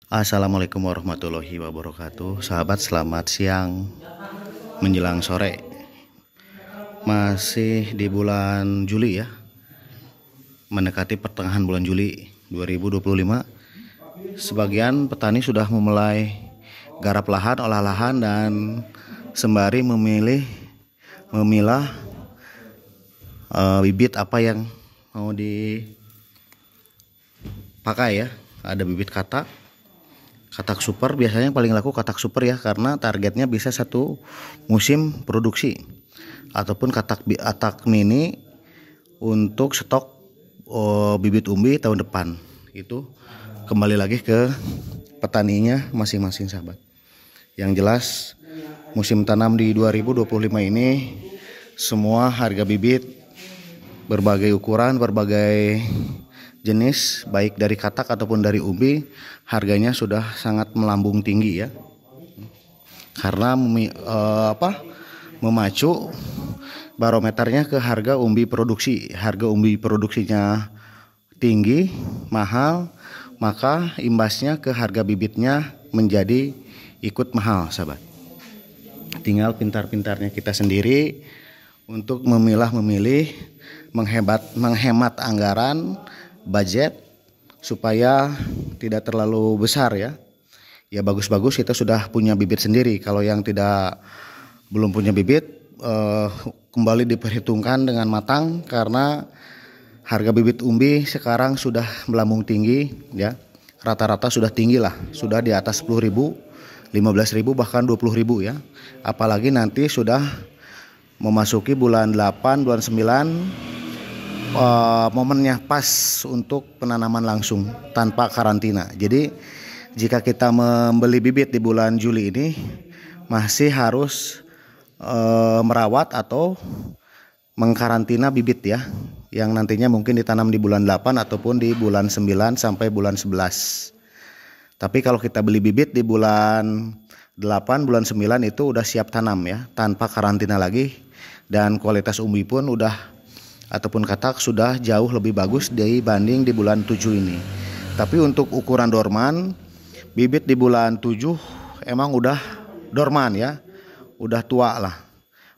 Assalamualaikum warahmatullahi wabarakatuh. Sahabat, selamat siang menjelang sore. Masih di bulan Juli ya, mendekati pertengahan bulan Juli 2025. Sebagian petani sudah memulai garap lahan, olah lahan, dan sembari memilah bibit apa yang mau dipakai ya. Ada bibit katak super, biasanya paling laku katak super ya, karena targetnya bisa satu musim produksi, ataupun katak mini untuk stok bibit umbi tahun depan. Itu kembali lagi ke petaninya masing-masing, sahabat. Yang jelas musim tanam di 2025 ini semua harga bibit berbagai ukuran, berbagai jenis, baik dari katak ataupun dari umbi, harganya sudah sangat melambung tinggi ya, karena memacu barometernya ke harga umbi produksi. Harga umbi produksinya tinggi, mahal, maka imbasnya ke harga bibitnya menjadi ikut mahal, sahabat. Tinggal pintar-pintarnya kita sendiri untuk memilih, menghemat anggaran, budget, supaya tidak terlalu besar ya. Ya bagus-bagus kita sudah punya bibit sendiri. Kalau yang belum punya bibit, kembali diperhitungkan dengan matang, karena harga bibit umbi sekarang sudah melambung tinggi ya. Rata-rata sudah tinggi lah, sudah di atas 10.000, 15.000, bahkan 20.000 ya. Apalagi nanti sudah memasuki bulan 8, bulan 9, momennya pas untuk penanaman langsung tanpa karantina. Jadi jika kita membeli bibit di bulan Juli ini, masih harus merawat atau mengkarantina bibit ya, yang nantinya mungkin ditanam di bulan 8 ataupun di bulan 9 sampai bulan 11. Tapi kalau kita beli bibit di bulan 8, bulan 9 itu udah siap tanam ya, tanpa karantina lagi, dan kualitas umbi pun ataupun katak sudah jauh lebih bagus dibanding di bulan 7 ini. Tapi untuk ukuran dorman, bibit di bulan 7 emang udah dorman ya, udah tua lah.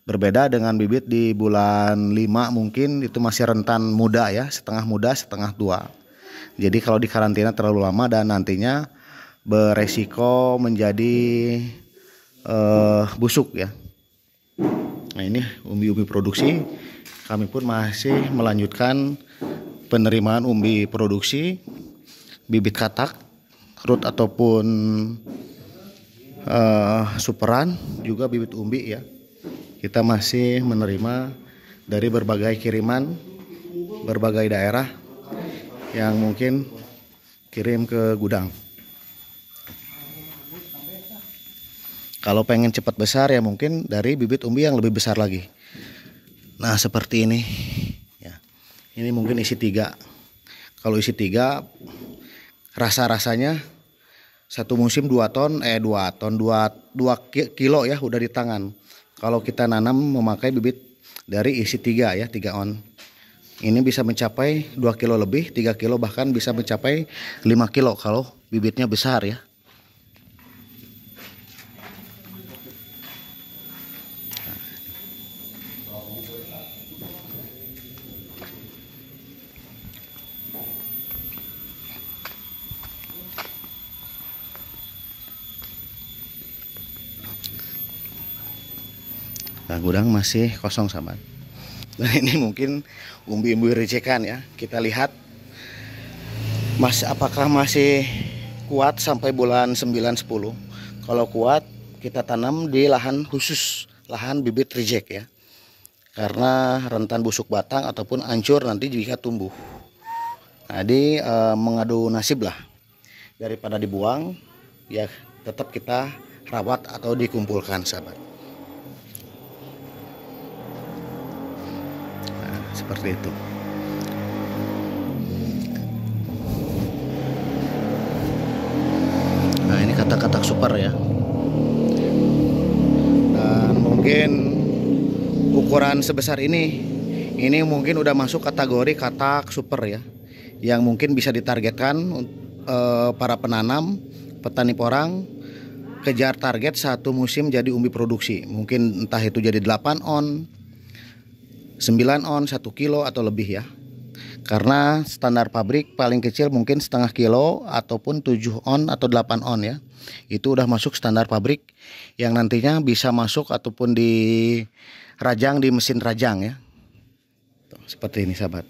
Berbeda dengan bibit di bulan 5, mungkin itu masih rentan muda ya, setengah muda setengah tua. Jadi kalau dikarantina terlalu lama dan nantinya beresiko menjadi busuk ya. Nah, ini umbi-umbi produksi. Kami pun masih melanjutkan penerimaan umbi produksi, bibit katak, root ataupun superan, juga bibit umbi ya. Kita masih menerima dari berbagai kiriman, berbagai daerah yang mungkin kirim ke gudang. Kalau pengen cepat besar ya mungkin dari bibit umbi yang lebih besar lagi. Nah seperti ini ya. Ini mungkin isi 3. Kalau isi 3, rasanya satu musim 2 kilo ya udah di tangan. Kalau kita nanam memakai bibit dari isi 3 ya, 3 on. Ini bisa mencapai 2 kilo lebih, 3 kilo, bahkan bisa mencapai 5 kilo kalau bibitnya besar ya. Nah, gudang masih kosong, sahabat. Nah ini mungkin umbi-umbi rejekan ya. Kita lihat apakah masih kuat sampai bulan 9-10. Kalau kuat kita tanam di lahan khusus, lahan bibit reject ya, karena rentan busuk batang ataupun hancur nanti jika tumbuh. Jadi mengadu nasib lah, daripada dibuang ya tetap kita rawat atau dikumpulkan, sahabat. Seperti itu. Nah ini katak-katak super ya, dan mungkin ukuran sebesar ini mungkin udah masuk kategori katak super ya, yang mungkin bisa ditargetkan para penanam petani porang kejar target satu musim jadi umbi produksi. Mungkin entah itu jadi 8 on, 9 on, 1 kilo atau lebih ya. Karena standar pabrik paling kecil mungkin setengah kilo ataupun 7 on atau 8 on ya. Itu udah masuk standar pabrik yang nantinya bisa masuk ataupun dirajang di mesin rajang ya. Tuh, seperti ini sahabat.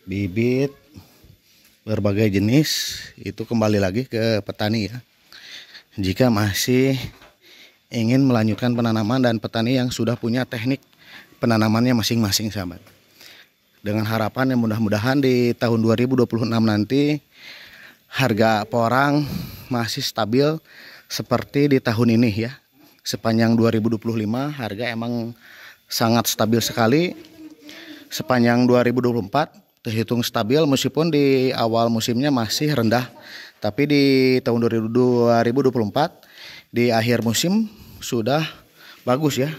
Bibit berbagai jenis itu kembali lagi ke petani ya. Jika masih ingin melanjutkan penanaman dan petani yang sudah punya teknik penanamannya masing-masing sahabat. Dengan harapan yang mudah-mudahan di tahun 2026 nanti harga porang masih stabil seperti di tahun ini ya. Sepanjang 2025 harga emang sangat stabil sekali. Sepanjang 2024 terhitung stabil meskipun di awal musimnya masih rendah. Tapi di tahun 2024 di akhir musim sudah bagus ya.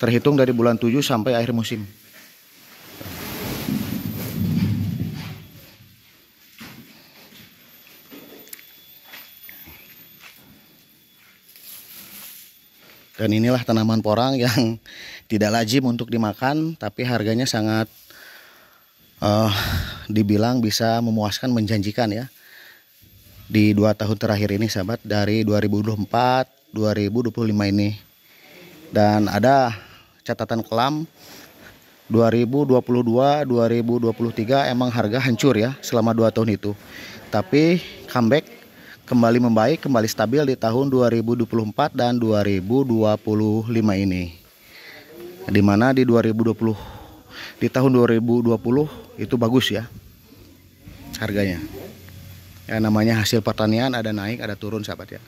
Terhitung dari bulan 7 sampai akhir musim. Dan inilah tanaman porang yang tidak lazim untuk dimakan, tapi harganya sangat dibilang bisa memuaskan, menjanjikan ya. Di 2 tahun terakhir ini sahabat, dari 2024, 2025 ini. Dan ada catatan kelam 2022, 2023 emang harga hancur ya selama 2 tahun itu. Tapi comeback, kembali membaik, kembali stabil di tahun 2024 dan 2025 ini. Dimana di tahun 2020 itu bagus ya harganya. Ya namanya hasil pertanian, ada naik ada turun sahabat ya.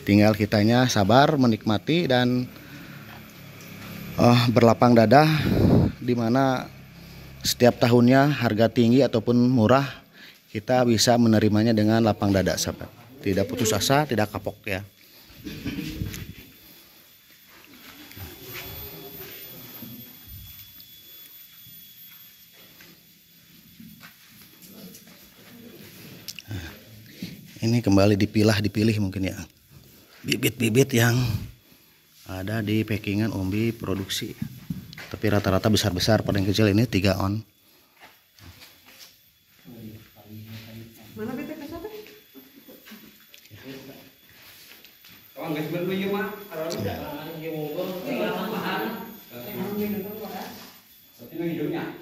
Tinggal kitanya sabar menikmati dan berlapang dada, dimana setiap tahunnya harga tinggi ataupun murah kita bisa menerimanya dengan lapang dada sahabat. Tidak putus asa, tidak kapok ya. Ini kembali dipilih mungkin ya bibit-bibit yang ada di packingan umbi produksi. Tapi rata-rata besar-besar, paling kecil ini 3 on. Mana bete ke sana? Kalau nggak sebenarnya ya mak, kalau Ya. dia ngomong, tinggal tambahan. Tapi itu hidungnya.